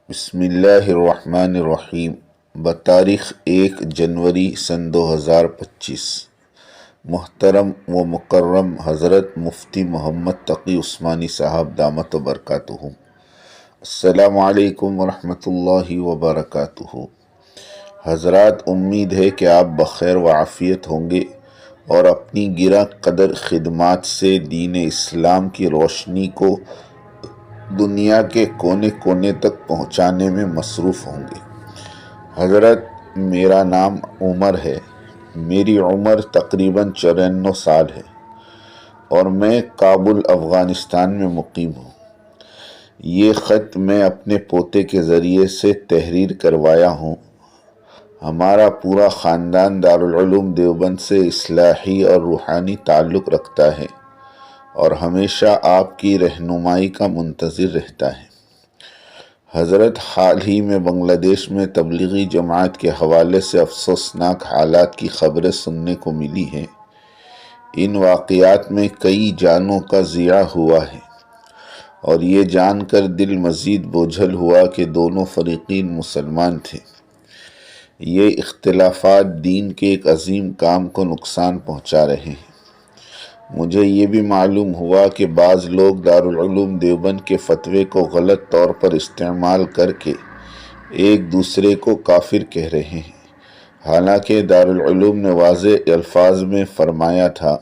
بسم اللہ الرحمن الرحیم۔ بتاریخ 1 جنوری سن 2025 محترم و مکرم حضرت مفتی محمد تقی عثمانی صاحب دامت و برکاتہ، السلام علیکم ورحمۃ اللہ وبرکاتہ۔ حضرات، امید ہے کہ آپ بخیر و عافیت ہوں گے اور اپنی گرہ قدر خدمات سے دین اسلام کی روشنی کو دنیا کے کونے کونے تک پہنچانے میں مصروف ہوں گے۔ حضرت، میرا نام عمر ہے، میری عمر تقریباً 94 سال ہے اور میں کابل افغانستان میں مقیم ہوں۔ یہ خط میں اپنے پوتے کے ذریعے سے تحریر کروایا ہوں۔ ہمارا پورا خاندان دارالعلوم دیوبند سے اصلاحی اور روحانی تعلق رکھتا ہے اور ہمیشہ آپ کی رہنمائی کا منتظر رہتا ہے۔ حضرت، حال ہی میں بنگلہ دیش میں تبلیغی جماعت کے حوالے سے افسوسناک حالات کی خبریں سننے کو ملی ہیں۔ ان واقعات میں کئی جانوں کا ضیاع ہوا ہے اور یہ جان کر دل مزید بوجھل ہوا کہ دونوں فریقین مسلمان تھے۔ یہ اختلافات دین کے ایک عظیم کام کو نقصان پہنچا رہے ہیں۔ مجھے یہ بھی معلوم ہوا کہ بعض لوگ دارالعلوم دیوبند کے فتوے کو غلط طور پر استعمال کر کے ایک دوسرے کو کافر کہہ رہے ہیں، حالانکہ دارالعلوم نے واضح الفاظ میں فرمایا تھا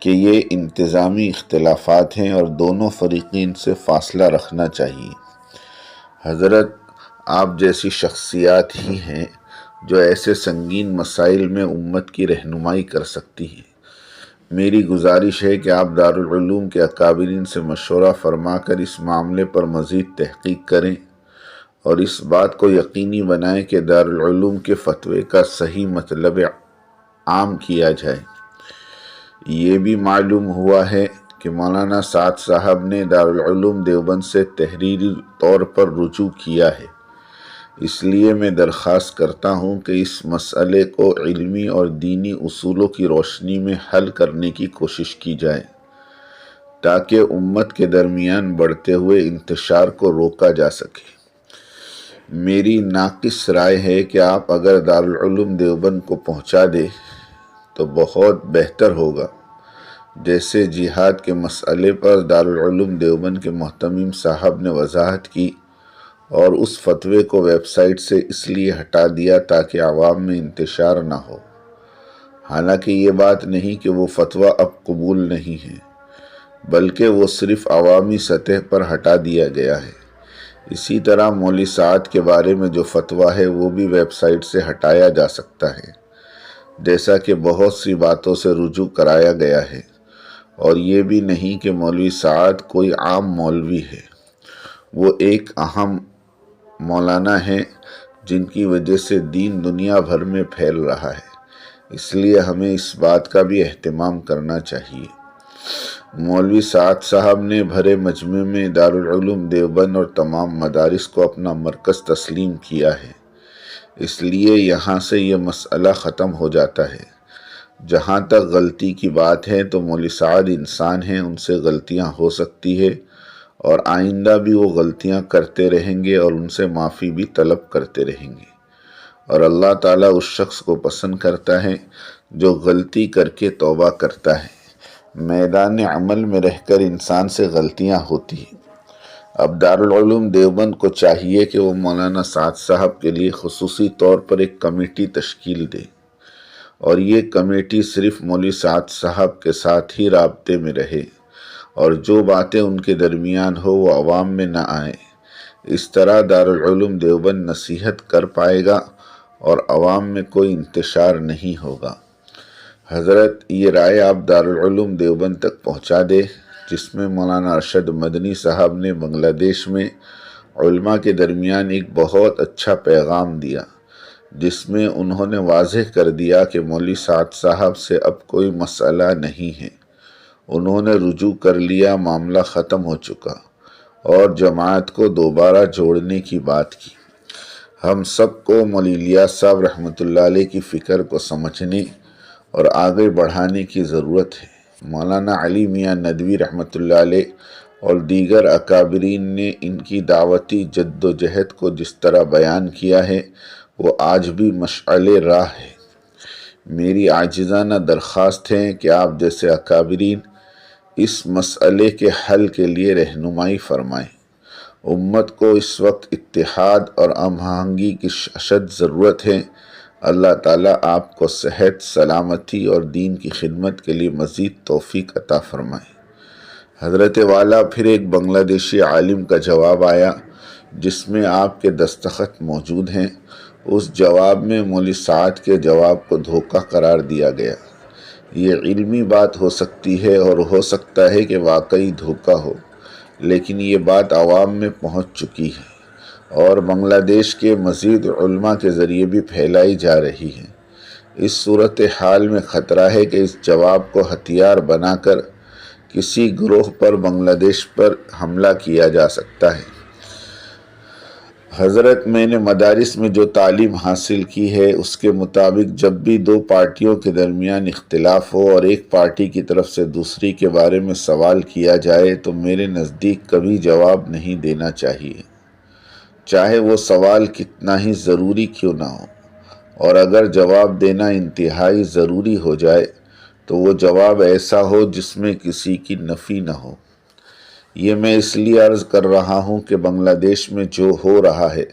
کہ یہ انتظامی اختلافات ہیں اور دونوں فریقین سے فاصلہ رکھنا چاہیے۔ حضرت، آپ جیسی شخصیات ہی ہیں جو ایسے سنگین مسائل میں امت کی رہنمائی کر سکتی ہیں۔ میری گزارش ہے کہ آپ دارالعلوم کے اکابرین سے مشورہ فرما کر اس معاملے پر مزید تحقیق کریں اور اس بات کو یقینی بنائیں کہ دارالعلوم کے فتوے کا صحیح مطلب عام کیا جائے۔ یہ بھی معلوم ہوا ہے کہ مولانا سعد صاحب نے دارالعلوم دیوبند سے تحریری طور پر رجوع کیا ہے۔ اس لیے میں درخواست کرتا ہوں کہ اس مسئلے کو علمی اور دینی اصولوں کی روشنی میں حل کرنے کی کوشش کی جائے تاکہ امت کے درمیان بڑھتے ہوئے انتشار کو روکا جا سکے۔ میری ناقص رائے ہے کہ آپ اگر دارالعلوم دیوبند کو پہنچا دیں تو بہت بہتر ہوگا۔ جیسے جہاد کے مسئلے پر دارالعلوم دیوبند کے محتمم صاحب نے وضاحت کی اور اس فتوے کو ویب سائٹ سے اس لیے ہٹا دیا تاکہ عوام میں انتشار نہ ہو، حالانکہ یہ بات نہیں کہ وہ فتویٰ اب قبول نہیں ہے، بلکہ وہ صرف عوامی سطح پر ہٹا دیا گیا ہے۔ اسی طرح مولوی سعد کے بارے میں جو فتویٰ ہے وہ بھی ویب سائٹ سے ہٹایا جا سکتا ہے، جیسا کہ بہت سی باتوں سے رجوع کرایا گیا ہے۔ اور یہ بھی نہیں کہ مولوی سعد کوئی عام مولوی ہے، وہ ایک اہم مولانا ہیں جن کی وجہ سے دین دنیا بھر میں پھیل رہا ہے، اس لیے ہمیں اس بات کا بھی اہتمام کرنا چاہیے۔ مولوی سعد صاحب نے بھرے مجمع میں دارالعلوم دیوبند اور تمام مدارس کو اپنا مرکز تسلیم کیا ہے، اس لیے یہاں سے یہ مسئلہ ختم ہو جاتا ہے۔ جہاں تک غلطی کی بات ہے تو مولوی سعد انسان ہیں، ان سے غلطیاں ہو سکتی ہے اور آئندہ بھی وہ غلطیاں کرتے رہیں گے اور ان سے معافی بھی طلب کرتے رہیں گے، اور اللہ تعالیٰ اس شخص کو پسند کرتا ہے جو غلطی کر کے توبہ کرتا ہے۔ میدان عمل میں رہ کر انسان سے غلطیاں ہوتی ہیں۔ اب دارالعلوم دیوبند کو چاہیے کہ وہ مولانا سعد صاحب کے لیے خصوصی طور پر ایک کمیٹی تشکیل دے اور یہ کمیٹی صرف مولوی سعد صاحب کے ساتھ ہی رابطے میں رہے اور جو باتیں ان کے درمیان ہو وہ عوام میں نہ آئیں۔ اس طرح دارالعلوم دیوبند نصیحت کر پائے گا اور عوام میں کوئی انتشار نہیں ہوگا۔ حضرت، یہ رائے آپ دارالعلوم دیوبند تک پہنچا دے جس میں مولانا ارشد مدنی صاحب نے بنگلہ دیش میں علماء کے درمیان ایک بہت اچھا پیغام دیا، جس میں انہوں نے واضح کر دیا کہ مولوی سعد صاحب سے اب کوئی مسئلہ نہیں ہے، انہوں نے رجوع کر لیا، معاملہ ختم ہو چکا، اور جماعت کو دوبارہ جوڑنے کی بات کی۔ ہم سب کو مولوی الیاس صاحب رحمۃ اللہ علیہ کی فکر کو سمجھنے اور آگے بڑھانے کی ضرورت ہے۔ مولانا علی میاں ندوی رحمۃ اللہ علیہ اور دیگر اکابرین نے ان کی دعوتی جد و جہد کو جس طرح بیان کیا ہے وہ آج بھی مشعل راہ ہے۔ میری عاجزانہ درخواست ہے کہ آپ جیسے اکابرین اس مسئلے کے حل کے لیے رہنمائی فرمائیں۔ امت کو اس وقت اتحاد اور ہم آہنگی کی اشد ضرورت ہے۔ اللہ تعالیٰ آپ کو صحت، سلامتی اور دین کی خدمت کے لیے مزید توفیق عطا فرمائے۔ حضرت والا پھر ایک بنگلہ دیشی عالم کا جواب آیا جس میں آپ کے دستخط موجود ہیں۔ اس جواب میں مولوی سعد کے جواب کو دھوکہ قرار دیا گیا۔ یہ علمی بات ہو سکتی ہے اور ہو سکتا ہے کہ واقعی دھوکہ ہو، لیکن یہ بات عوام میں پہنچ چکی ہے اور بنگلہ دیش کے مزید علماء کے ذریعے بھی پھیلائی جا رہی ہے۔ اس صورتحال میں خطرہ ہے کہ اس جواب کو ہتھیار بنا کر کسی گروہ پر بنگلہ دیش پر حملہ کیا جا سکتا ہے۔ حضرت، میں نے مدارس میں جو تعلیم حاصل کی ہے اس کے مطابق جب بھی دو پارٹیوں کے درمیان اختلاف ہو اور ایک پارٹی کی طرف سے دوسری کے بارے میں سوال کیا جائے تو میرے نزدیک کبھی جواب نہیں دینا چاہیے، چاہے وہ سوال کتنا ہی ضروری کیوں نہ ہو، اور اگر جواب دینا انتہائی ضروری ہو جائے تو وہ جواب ایسا ہو جس میں کسی کی نفی نہ ہو۔ یہ میں اس لیے عرض کر رہا ہوں کہ بنگلہ دیش میں جو ہو رہا ہے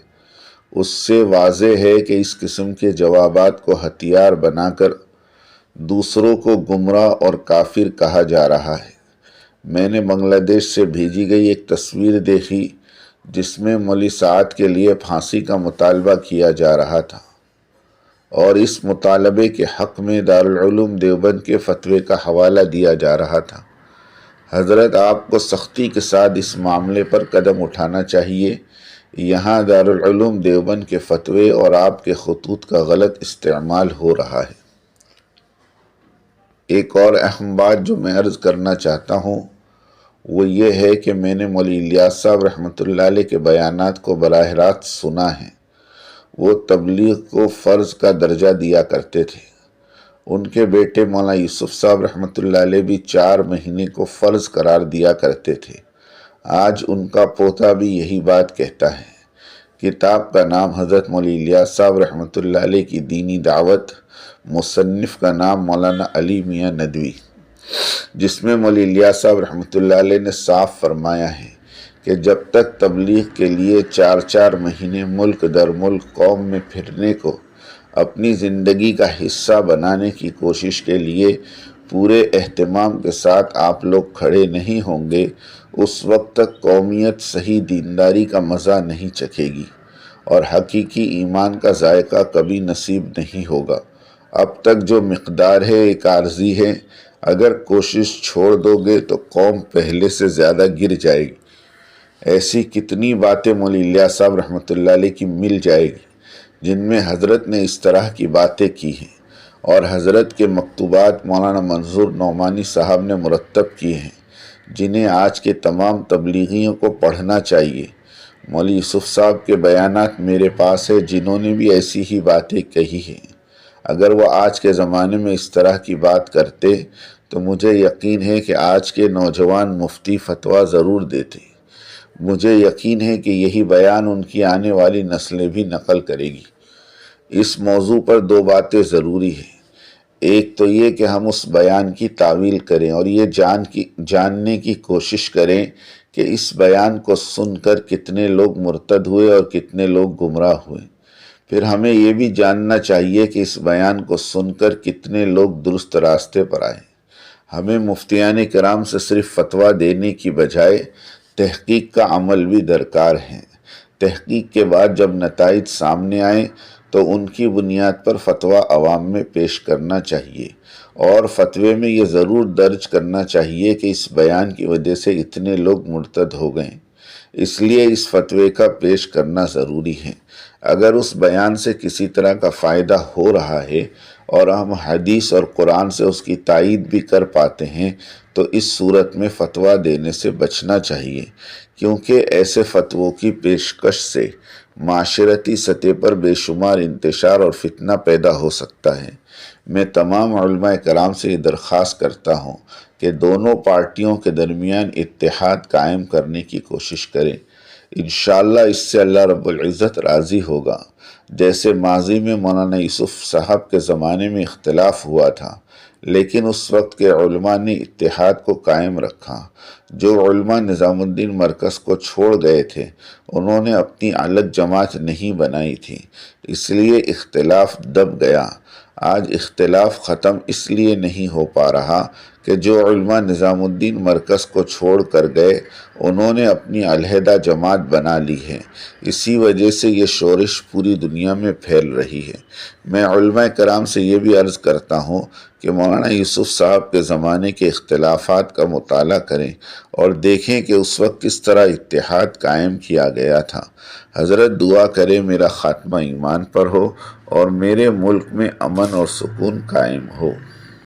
اس سے واضح ہے کہ اس قسم کے جوابات کو ہتھیار بنا کر دوسروں کو گمراہ اور کافر کہا جا رہا ہے۔ میں نے بنگلہ دیش سے بھیجی گئی ایک تصویر دیکھی جس میں مولوی سعد کے لیے پھانسی کا مطالبہ کیا جا رہا تھا اور اس مطالبے کے حق میں دارالعلوم دیوبند کے فتوے کا حوالہ دیا جا رہا تھا۔ حضرت، آپ کو سختی کے ساتھ اس معاملے پر قدم اٹھانا چاہیے۔ یہاں دارالعلوم دیوبند کے فتوے اور آپ کے خطوط کا غلط استعمال ہو رہا ہے۔ ایک اور اہم بات جو میں عرض کرنا چاہتا ہوں وہ یہ ہے کہ میں نے مولوی الیاس صاحب رحمۃ اللہ علیہ کے بیانات کو براہ راست سنا ہے۔ وہ تبلیغ کو فرض کا درجہ دیا کرتے تھے۔ ان کے بیٹے مولانا یوسف صاحب رحمۃ اللہ علیہ بھی 4 مہینے کو فرض قرار دیا کرتے تھے۔ آج ان کا پوتا بھی یہی بات کہتا ہے۔ کتاب کا نام حضرت مولوی الیاس صاحب رحمۃ اللہ علیہ کی دینی دعوت، مصنف کا نام مولانا علی میاں ندوی، جس میں مولوی الیاس صاحب رحمۃ اللہ علیہ نے صاف فرمایا ہے کہ جب تک تبلیغ کے لیے 4 مہینے ملک در ملک قوم میں پھرنے کو اپنی زندگی کا حصہ بنانے کی کوشش کے لیے پورے اہتمام کے ساتھ آپ لوگ کھڑے نہیں ہوں گے، اس وقت تک قومیت صحیح دینداری کا مزہ نہیں چکھے گی اور حقیقی ایمان کا ذائقہ کبھی نصیب نہیں ہوگا۔ اب تک جو مقدار ہے ایک عارضی ہے، اگر کوشش چھوڑ دو گے تو قوم پہلے سے زیادہ گر جائے گی۔ ایسی کتنی باتیں مولوی الیاس صاحب رحمۃ اللہ علیہ کی مل جائے گی جن میں حضرت نے اس طرح کی باتیں کی ہیں، اور حضرت کے مکتوبات مولانا منظور نعمانی صاحب نے مرتب کیے ہیں جنہیں آج کے تمام تبلیغیوں کو پڑھنا چاہیے۔ مولوی یوسف صاحب کے بیانات میرے پاس ہے جنہوں نے بھی ایسی ہی باتیں کہی ہیں۔ اگر وہ آج کے زمانے میں اس طرح کی بات کرتے تو مجھے یقین ہے کہ آج کے نوجوان مفتی فتویٰ ضرور دیتے۔ مجھے یقین ہے کہ یہی بیان ان کی آنے والی نسلیں بھی نقل کرے گی۔ اس موضوع پر 2 باتیں ضروری ہیں۔ ایک تو یہ کہ ہم اس بیان کی تعویل کریں اور یہ جاننے کی کوشش کریں کہ اس بیان کو سن کر کتنے لوگ مرتد ہوئے اور کتنے لوگ گمراہ ہوئے۔ پھر ہمیں یہ بھی جاننا چاہیے کہ اس بیان کو سن کر کتنے لوگ درست راستے پر آئے۔ ہمیں مفتیان کرام سے صرف فتویٰ دینے کی بجائے تحقیق کا عمل بھی درکار ہے۔ تحقیق کے بعد جب نتائج سامنے آئیں تو ان کی بنیاد پر فتویٰ عوام میں پیش کرنا چاہیے، اور فتوے میں یہ ضرور درج کرنا چاہیے کہ اس بیان کی وجہ سے اتنے لوگ مرتد ہو گئے، اس لیے اس فتوے کا پیش کرنا ضروری ہے۔ اگر اس بیان سے کسی طرح کا فائدہ ہو رہا ہے اور ہم حدیث اور قرآن سے اس کی تائید بھی کر پاتے ہیں تو اس صورت میں فتویٰ دینے سے بچنا چاہیے، کیونکہ ایسے فتووں کی پیشکش سے معاشرتی سطح پر بے شمار انتشار اور فتنہ پیدا ہو سکتا ہے۔ میں تمام علماء کرام سے یہ درخواست کرتا ہوں کہ دونوں پارٹیوں کے درمیان اتحاد قائم کرنے کی کوشش کریں۔ انشاءاللہ اس سے اللہ رب العزت راضی ہوگا۔ جیسے ماضی میں مولانا یوسف صاحب کے زمانے میں اختلاف ہوا تھا، لیکن اس وقت کے علماء نے اتحاد کو قائم رکھا۔ جو علماء نظام الدین مرکز کو چھوڑ گئے تھے انہوں نے اپنی الگ جماعت نہیں بنائی تھی، اس لیے اختلاف دب گیا۔ آج اختلاف ختم اس لیے نہیں ہو پا رہا کہ جو علماء نظام الدین مرکز کو چھوڑ کر گئے انہوں نے اپنی علیحدہ جماعت بنا لی ہے۔ اسی وجہ سے یہ شورش پوری دنیا میں پھیل رہی ہے۔ میں علماء کرام سے یہ بھی عرض کرتا ہوں کہ مولانا یوسف صاحب کے زمانے کے اختلافات کا مطالعہ کریں اور دیکھیں کہ اس وقت کس طرح اتحاد قائم کیا گیا تھا۔ حضرت دعا کرے میرا خاتمہ ایمان پر ہو اور میرے ملک میں امن اور سکون قائم ہو۔